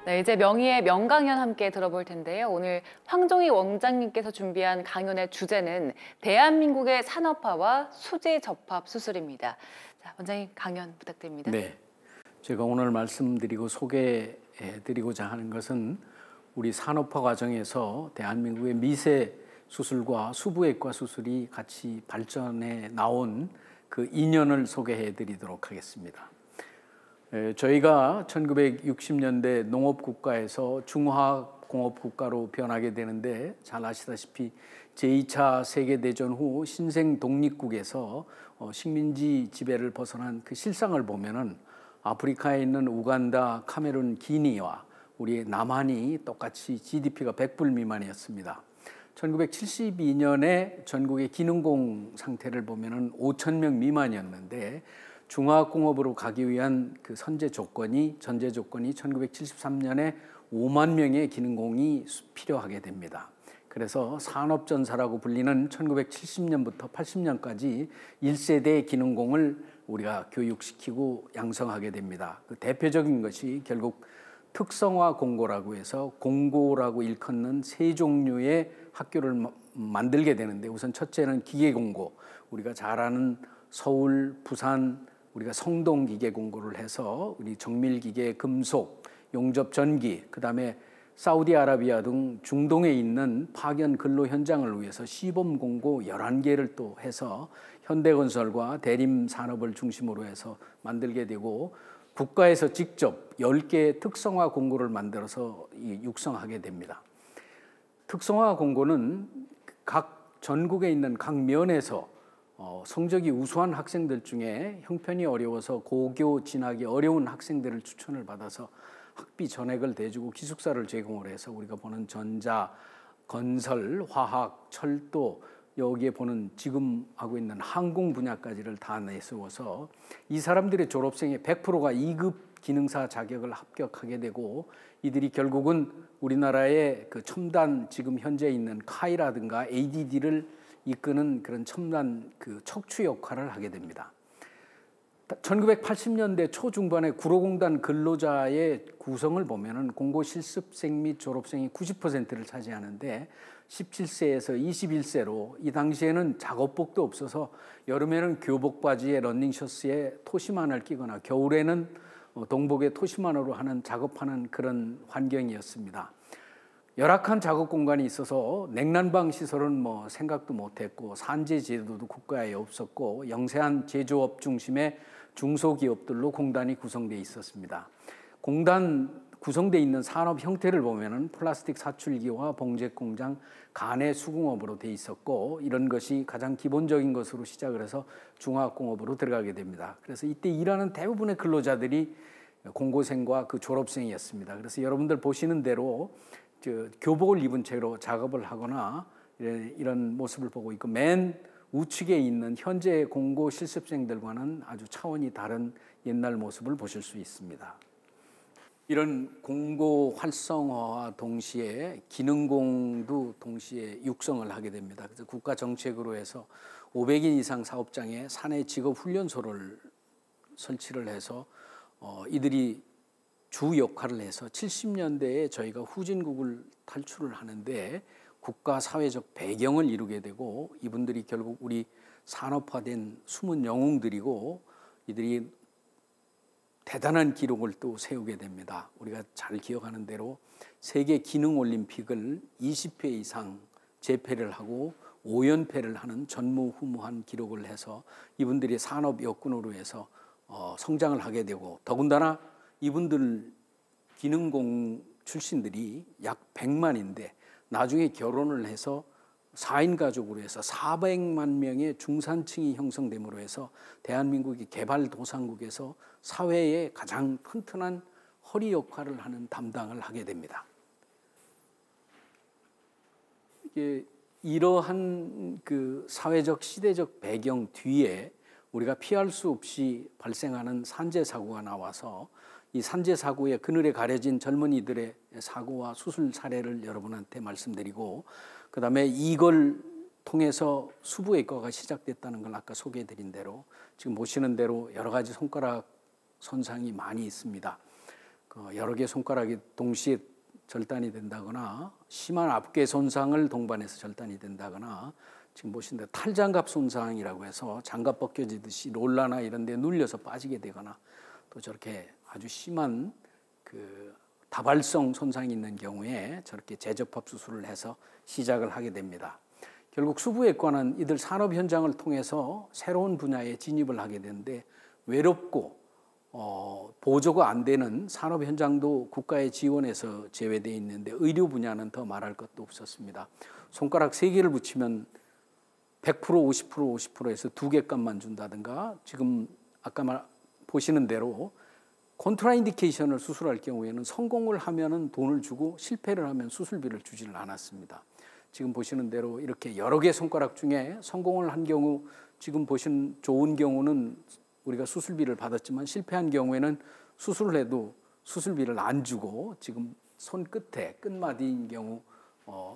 [SPEAKER 1] 네, 이제 명의의 명강연 함께 들어볼 텐데요. 오늘 황종익 원장님께서 준비한 강연의 주제는 대한민국의 산업화와 수지 접합 수술입니다. 자, 원장님 강연 부탁드립니다.
[SPEAKER 3] 네, 제가 오늘 말씀드리고 소개해드리고자 하는 것은 우리 산업화 과정에서 대한민국의 미세 수술과 수부외과 수술이 같이 발전해 나온 그 인연을 소개해드리도록 하겠습니다. 저희가 1960년대 농업국가에서 중화공업국가로 변하게 되는데 잘 아시다시피 제2차 세계대전 후 신생 독립국에서 식민지 지배를 벗어난 그 실상을 보면은 아프리카에 있는 우간다, 카메룬, 기니와 우리 남한이 똑같이 GDP가 100불 미만이었습니다. 1972년에 전국의 기능공 상태를 보면은 5,000명 미만이었는데 중화공업으로 가기 위한 그 전제 조건이 1973년에 5만 명의 기능공이 필요하게 됩니다. 그래서 산업전사라고 불리는 1970년부터 80년까지 1세대 기능공을 우리가 교육시키고 양성하게 됩니다. 그 대표적인 것이 결국 특성화 공고라고 해서 공고라고 일컫는 세 종류의 학교를 만들게 되는데 우선 첫째는 기계공고, 우리가 잘 아는 서울, 부산, 우리가 성동기계공고를 해서 우리 정밀기계, 금속, 용접전기, 그다음에 사우디아라비아 등 중동에 있는 파견 근로 현장을 위해서 시범공고 11개를 또 해서 현대건설과 대림산업을 중심으로 해서 만들게 되고 국가에서 직접 10개의 특성화 공고를 만들어서 육성하게 됩니다. 특성화 공고는 각 전국에 있는 각 면에서 성적이 우수한 학생들 중에 형편이 어려워서 고교 진학이 어려운 학생들을 추천을 받아서 학비 전액을 대주고 기숙사를 제공을 해서 우리가 보는 전자, 건설, 화학, 철도, 여기에 보는 지금 하고 있는 항공 분야까지를 다 내세워서 이 사람들의 졸업생의 100%가 2급 기능사 자격을 합격하게 되고 이들이 결국은 우리나라의 그 첨단 지금 현재 있는 카이라든가 ADD를 이끄는 그런 첨단 그 척추 역할을 하게 됩니다. 1980년대 초중반에 구로공단 근로자의 구성을 보면은 공고 실습생 및 졸업생이 90%를 차지하는데 17세에서 21세로 이 당시에는 작업복도 없어서 여름에는 교복 바지에 러닝셔츠에 토시만을 끼거나 겨울에는 동복에 토시만으로 하는 작업하는 그런 환경이었습니다. 열악한 작업 공간이 있어서 냉난방 시설은 뭐 생각도 못했고 산재 제도도 국가에 없었고 영세한 제조업 중심의 중소기업들로 공단이 구성되어 있었습니다. 공단 구성되어 있는 산업 형태를 보면은 플라스틱 사출기와 봉제 공장, 간의 수공업으로 되어 있었고 이런 것이 가장 기본적인 것으로 시작을 해서 중화학공업으로 들어가게 됩니다. 그래서 이때 일하는 대부분의 근로자들이 공고생과 그 졸업생이었습니다. 그래서 여러분들 보시는 대로 교복을 입은 채로 작업을 하거나 이런 모습을 보고 있고 맨 우측에 있는 현재 공고 실습생들과는 아주 차원이 다른 옛날 모습을 보실 수 있습니다. 이런 공고 활성화와 동시에 기능공도 동시에 육성을 하게 됩니다. 그래서 국가 정책으로 해서 500인 이상 사업장에 사내 직업 훈련소를 설치를 해서 이들이 주 역할을 해서 70년대에 저희가 후진국을 탈출을 하는데 국가 사회적 배경을 이루게 되고 이분들이 결국 우리 산업화된 숨은 영웅들이고 이들이 대단한 기록을 또 세우게 됩니다. 우리가 잘 기억하는 대로 세계 기능 올림픽을 20회 이상 재패를 하고 5연패를 하는 전무후무한 기록을 해서 이분들이 산업 여군으로 해서 성장을 하게 되고 더군다나 이분들 기능공 출신들이 약 100만인데 나중에 결혼을 해서 4인 가족으로 해서 400만 명의 중산층이 형성됨으로 해서 대한민국이 개발도상국에서 사회의 가장 튼튼한 허리 역할을 하는 담당을 하게 됩니다. 이게 이러한 그 사회적 시대적 배경 뒤에 우리가 피할 수 없이 발생하는 산재 사고가 나와서 이 산재 사고의 그늘에 가려진 젊은이들의 사고와 수술 사례를 여러분한테 말씀드리고 그다음에 이걸 통해서 수부외과가 시작됐다는 걸 아까 소개해드린 대로 지금 보시는 대로 여러 가지 손가락 손상이 많이 있습니다. 여러 개의 손가락이 동시에 절단이 된다거나 심한 압괴 손상을 동반해서 절단이 된다거나 지금 보시는 대로 탈장갑 손상이라고 해서 장갑 벗겨지듯이 롤러나 이런 데 눌려서 빠지게 되거나 또 저렇게 아주 심한 그 다발성 손상이 있는 경우에 저렇게 재접합 수술을 해서 시작을 하게 됩니다. 결국 수부외과는 이들 산업 현장을 통해서 새로운 분야에 진입을 하게 되는데 외롭고 보조가 안 되는 산업 현장도 국가의 지원에서 제외되어 있는데 의료 분야는 더 말할 것도 없었습니다. 손가락 3개를 붙이면 100%, 50%, 50%에서 2개 값만 준다든가 지금 아까 보시는 대로 컨트라인디케이션을 수술할 경우에는 성공을 하면은 돈을 주고 실패를 하면 수술비를 주지를 않았습니다. 지금 보시는 대로 이렇게 여러 개 손가락 중에 성공을 한 경우 지금 보신 좋은 경우는 우리가 수술비를 받았지만 실패한 경우에는 수술을 해도 수술비를 안 주고 지금 손끝에 끝마디인 경우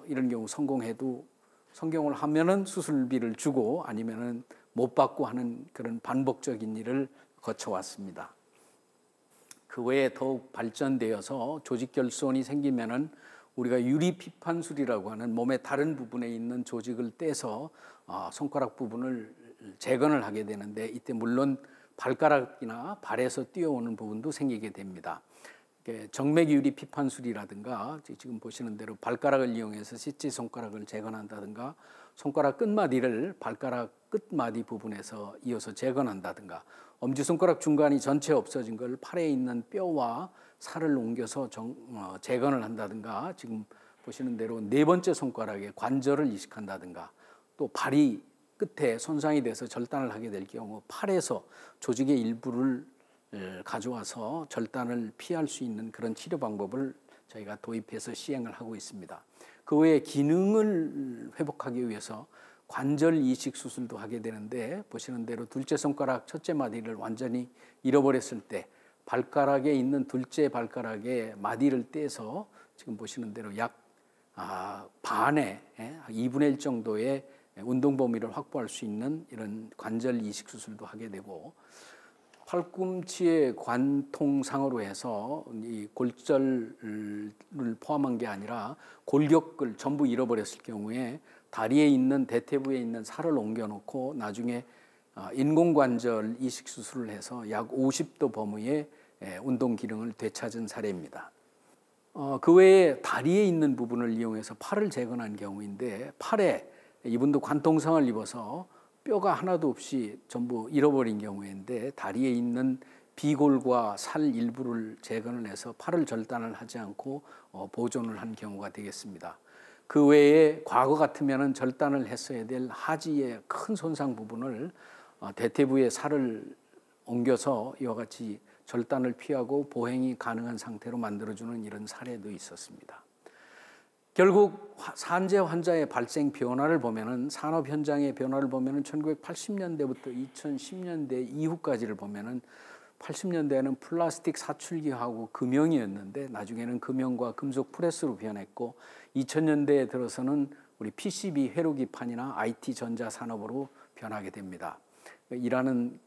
[SPEAKER 3] 이런 경우 성공을 하면은 수술비를 주고 아니면은 못 받고 하는 그런 반복적인 일을 거쳐왔습니다. 그 외에 더욱 발전되어서 조직결손이 생기면은 우리가 유리피판술이라고 하는 몸의 다른 부분에 있는 조직을 떼서 손가락 부분을 재건을 하게 되는데 이때 물론 발가락이나 발에서 뛰어오는 부분도 생기게 됩니다. 정맥유리피판술이라든가 지금 보시는 대로 발가락을 이용해서 새끼손가락을 재건한다든가 손가락 끝마디를 발가락 끝마디 부분에서 이어서 재건한다든가 엄지손가락 중간이 전체 없어진 걸 팔에 있는 뼈와 살을 옮겨서 재건을 한다든가 지금 보시는 대로 4번째 손가락에 관절을 이식한다든가 또 발이 끝에 손상이 돼서 절단을 하게 될 경우 팔에서 조직의 일부를 가져와서 절단을 피할 수 있는 그런 치료 방법을 저희가 도입해서 시행을 하고 있습니다. 그 외에 기능을 회복하기 위해서 관절 이식 수술도 하게 되는데 보시는 대로 둘째 손가락 첫째 마디를 완전히 잃어버렸을 때 발가락에 있는 둘째 발가락에 마디를 떼서 지금 보시는 대로 약 반의 2분의 1 정도의 운동 범위를 확보할 수 있는 이런 관절 이식 수술도 하게 되고, 팔꿈치의 관통상으로 해서 이 골절을 포함한 게 아니라 골격을 전부 잃어버렸을 경우에 다리에 있는 대퇴부에 있는 살을 옮겨놓고 나중에 인공관절 이식 수술을 해서 약 50도 범위의 운동 기능을 되찾은 사례입니다. 그 외에 다리에 있는 부분을 이용해서 팔을 재건한 경우인데, 팔에 이분도 관통상을 입어서 뼈가 하나도 없이 전부 잃어버린 경우인데 다리에 있는 비골과 살 일부를 재건을 해서 팔을 절단을 하지 않고 보존을 한 경우가 되겠습니다. 그 외에 과거 같으면 절단을 했어야 될 하지의 큰 손상 부분을 대퇴부의 살을 옮겨서 이와 같이 절단을 피하고 보행이 가능한 상태로 만들어주는 이런 사례도 있었습니다. 결국 산재 환자의 발생 변화를 보면은, 산업 현장의 변화를 보면은 1980년대부터 2010년대 이후까지를 보면은 80년대에는 플라스틱 사출기하고 금형이었는데 나중에는 금형과 금속 프레스로 변했고, 2000년대에 들어서는 우리 PCB 회로기판이나 IT 전자 산업으로 변하게 됩니다. 일하는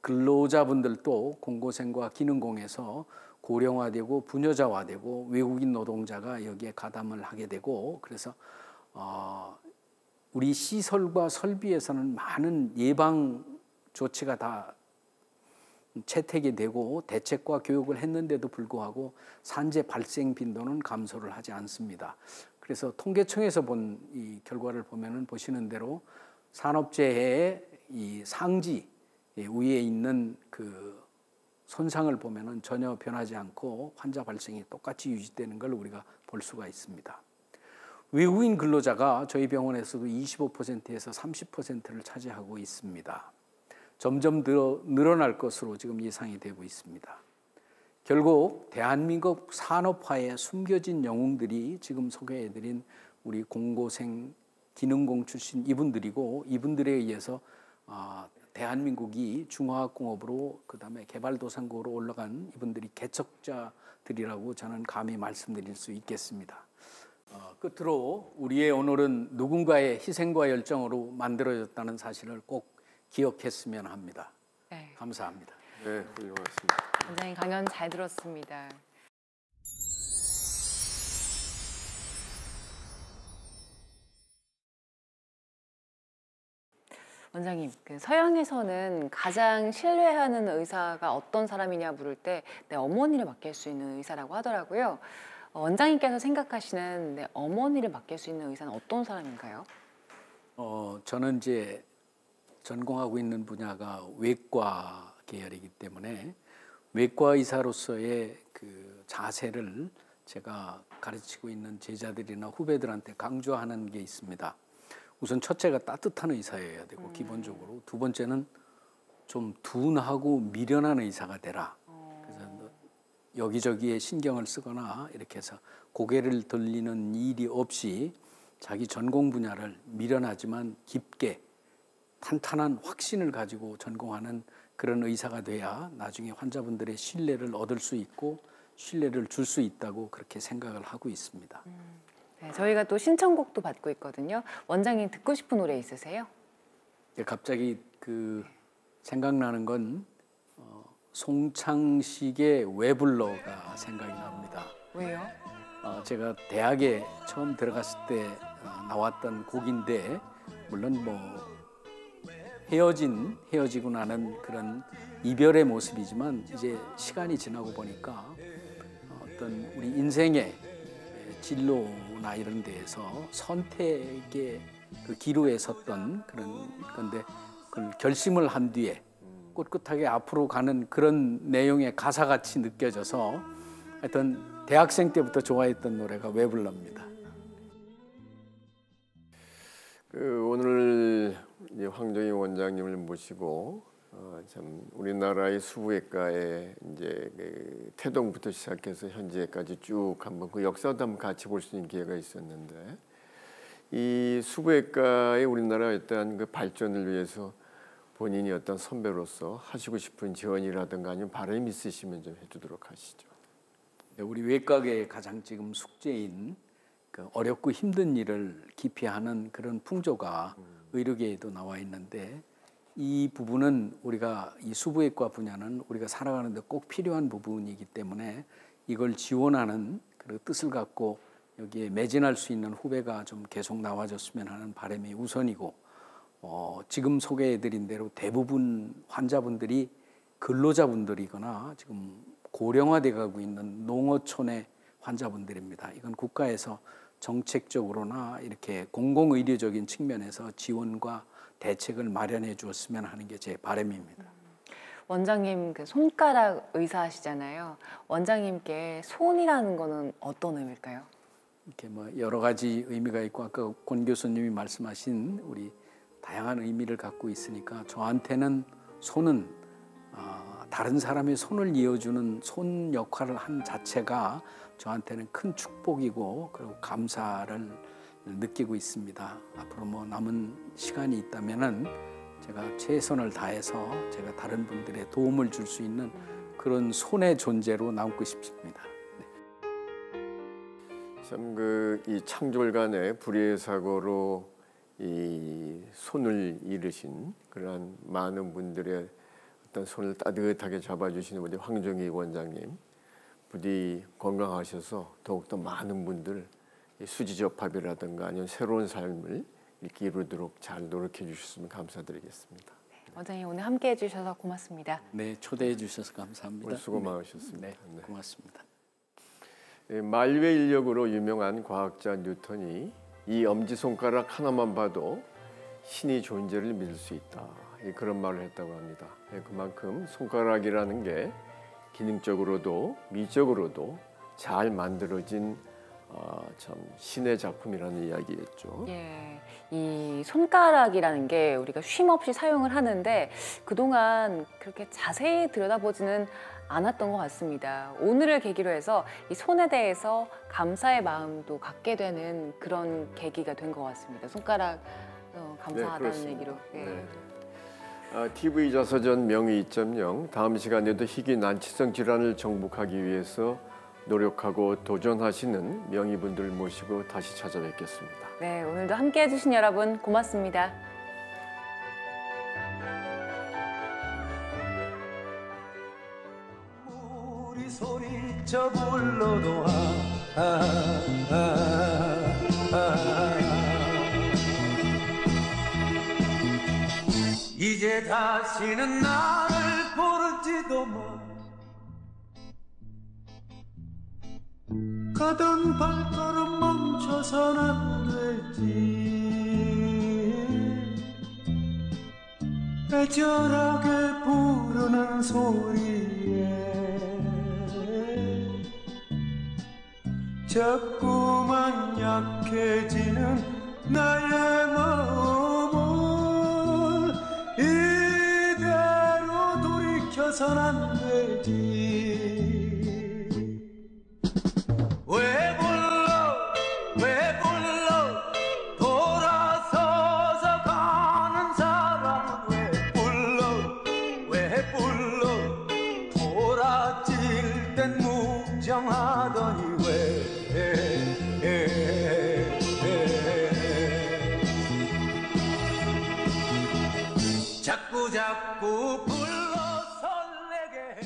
[SPEAKER 3] 근로자분들도 공고생과 기능공에서 고령화되고 분여자화되고 외국인 노동자가 여기에 가담을 하게 되고, 그래서 우리 시설과 설비에서는 많은 예방 조치가 다 채택이 되고 대책과 교육을 했는데도 불구하고 산재 발생 빈도는 감소를 하지 않습니다. 그래서 통계청에서 본 이 결과를 보면은 보시는 대로 산업재해의 이 상지 위에 있는 그 손상을 보면은 전혀 변하지 않고 환자 발생이 똑같이 유지되는 걸 우리가 볼 수가 있습니다. 외국인 근로자가 저희 병원에서도 25%에서 30%를 차지하고 있습니다. 점점 늘어날 것으로 지금 예상이 되고 있습니다. 결국 대한민국 산업화에 숨겨진 영웅들이 지금 소개해드린 우리 공고생, 기능공 출신 이분들이고, 이분들에 의해서 대한민국이 중화학공업으로 그다음에 개발도상국으로 올라간 이분들이 개척자들이라고 저는 감히 말씀드릴 수 있겠습니다. 끝으로 우리의 오늘은 누군가의 희생과 열정으로 만들어졌다는 사실을 꼭 기억했으면 합니다.
[SPEAKER 1] 네.
[SPEAKER 3] 감사합니다.
[SPEAKER 2] 네, 훌륭하습니다.
[SPEAKER 1] 원장님 강연 잘 들었습니다. 원장님, 서양에서는 가장 신뢰하는 의사가 어떤 사람이냐 물을 때 내 어머니를 맡길 수 있는 의사라고 하더라고요. 원장님께서 생각하시는 내 어머니를 맡길 수 있는 의사는 어떤 사람인가요?
[SPEAKER 3] 저는 이제 전공하고 있는 분야가 외과 계열이기 때문에 외과 의사로서의 그 자세를 제가 가르치고 있는 제자들이나 후배들한테 강조하는 게 있습니다. 우선 첫째가 따뜻한 의사여야 되고 기본적으로, 두 번째는 좀 둔하고 미련한 의사가 되라. 그래서 여기저기에 신경을 쓰거나 이렇게 해서 고개를 돌리는 일이 없이 자기 전공 분야를 미련하지만 깊게 탄탄한 확신을 가지고 전공하는 그런 의사가 돼야 나중에 환자분들의 신뢰를 얻을 수 있고 신뢰를 줄 수 있다고 그렇게 생각을 하고 있습니다.
[SPEAKER 1] 네, 저희가 또 신청곡도 받고 있거든요. 원장님 듣고 싶은 노래 있으세요?
[SPEAKER 3] 갑자기 생각나는 건 송창식의 왜 불러가 생각이 납니다.
[SPEAKER 1] 왜요?
[SPEAKER 3] 제가 대학에 처음 들어갔을 때 나왔던 곡인데, 물론 헤어지고 나는 그런 이별의 모습이지만 이제 시간이 지나고 보니까 어떤 우리 인생의 진로나 이런 데에서 선택의 그 기로에 섰던 그런 건데, 그걸 결심을 한 뒤에 꿋꿋하게 앞으로 가는 그런 내용의 가사같이 느껴져서 하여튼 대학생 때부터 좋아했던 노래가 왜 불러입니다.
[SPEAKER 2] 오늘 이제 황정희 원장님을 모시고 참 우리나라의 수부외과의 이제 태동부터 시작해서 현재까지 쭉 한번 그 역사도 한번 같이 볼 수 있는 기회가 있었는데, 이 수부외과의 우리나라의 어떠한 그 발전을 위해서 본인이 어떤 선배로서 하시고 싶은 제언이라든가 아니면 바람이 있으시면 좀 해주도록 하시죠.
[SPEAKER 3] 우리 외과계의 가장 지금 숙제인 그 어렵고 힘든 일을 기피하는 그런 풍조가 의료계에도 나와 있는데, 이 부분은 우리가 이 수부외과 분야는 우리가 살아가는 데 꼭 필요한 부분이기 때문에 이걸 지원하는 그 뜻을 갖고 여기에 매진할 수 있는 후배가 좀 계속 나와줬으면 하는 바람이 우선이고, 지금 소개해드린 대로 대부분 환자분들이 근로자분들이거나 지금 고령화돼 가고 있는 농어촌의 환자분들입니다. 이건 국가에서 정책적으로나 이렇게 공공의료적인 측면에서 지원과 대책을 마련해 주었으면 하는 게 제 바람입니다.
[SPEAKER 1] 원장님 그 손가락 의사시잖아요. 원장님께 손이라는 거는 어떤 의미일까요?
[SPEAKER 3] 이렇게 뭐 여러 가지 의미가 있고 아까 권 교수님이 말씀하신 우리 다양한 의미를 갖고 있으니까 저한테는 손은 다른 사람의 손을 이어주는 손 역할을 한 자체가 저한테는 큰 축복이고 그리고 감사를 느끼고 있습니다. 앞으로 뭐 남은 시간이 있다면은 제가 최선을 다해서 제가 다른 분들의 도움을 줄 수 있는 그런 손의 존재로 남고 싶습니다.
[SPEAKER 2] 참 이 창졸간의 불의의 사고로 이 손을 잃으신 그러한 많은 분들의 어떤 손을 따뜻하게 잡아주시는 우리 황종익 원장님, 부디 건강하셔서 더욱더 많은 분들 수지접합이라든가 아니면 새로운 삶을 이렇게 이루도록 잘 노력해 주셨으면 감사드리겠습니다.
[SPEAKER 1] 원장님 오늘 함께해 주셔서 고맙습니다.
[SPEAKER 3] 네, 초대해 주셔서 감사합니다.
[SPEAKER 2] 오늘 수고 많으셨습니다.
[SPEAKER 3] 네, 고맙습니다.
[SPEAKER 2] 만류의 인력으로 유명한 과학자 뉴턴이 이 엄지손가락 하나만 봐도 신이 존재를 믿을 수 있다, 그런 말을 했다고 합니다. 그만큼 손가락이라는 게 기능적으로도 미적으로도 잘 만들어진 참 신의 작품이라는 이야기였죠.
[SPEAKER 1] 예, 이 손가락이라는 게 우리가 쉼 없이 사용을 하는데 그동안 그렇게 자세히 들여다보지는 않았던 것 같습니다. 오늘을 계기로 해서 이 손에 대해서 감사의 마음도 갖게 되는 그런 계기가 된 것 같습니다. 손가락 감사하다는 얘기로. 예.
[SPEAKER 2] 네. TV 자서전 명의 2.0 다음 시간에도 희귀 난치성 질환을 정복하기 위해서 노력하고 도전하시는 명의분들 모시고 다시 찾아뵙겠습니다.
[SPEAKER 1] 네, 오늘도 함께해 주신 여러분 고맙습니다.
[SPEAKER 8] 우리 소리쳐 불러도 이제 다시는 나를 부르지도 마. 가던 발걸음 멈춰선 안 되지. 애절하게 부르는 소리에 자꾸만 약해지는 나의 마음을 이대로 돌이켜선 안 되지. 왜 불러 돌아서서 가는 사람은 왜 불러 돌아질 땐 무정하더니 왜 자꾸 불러 설레게 해.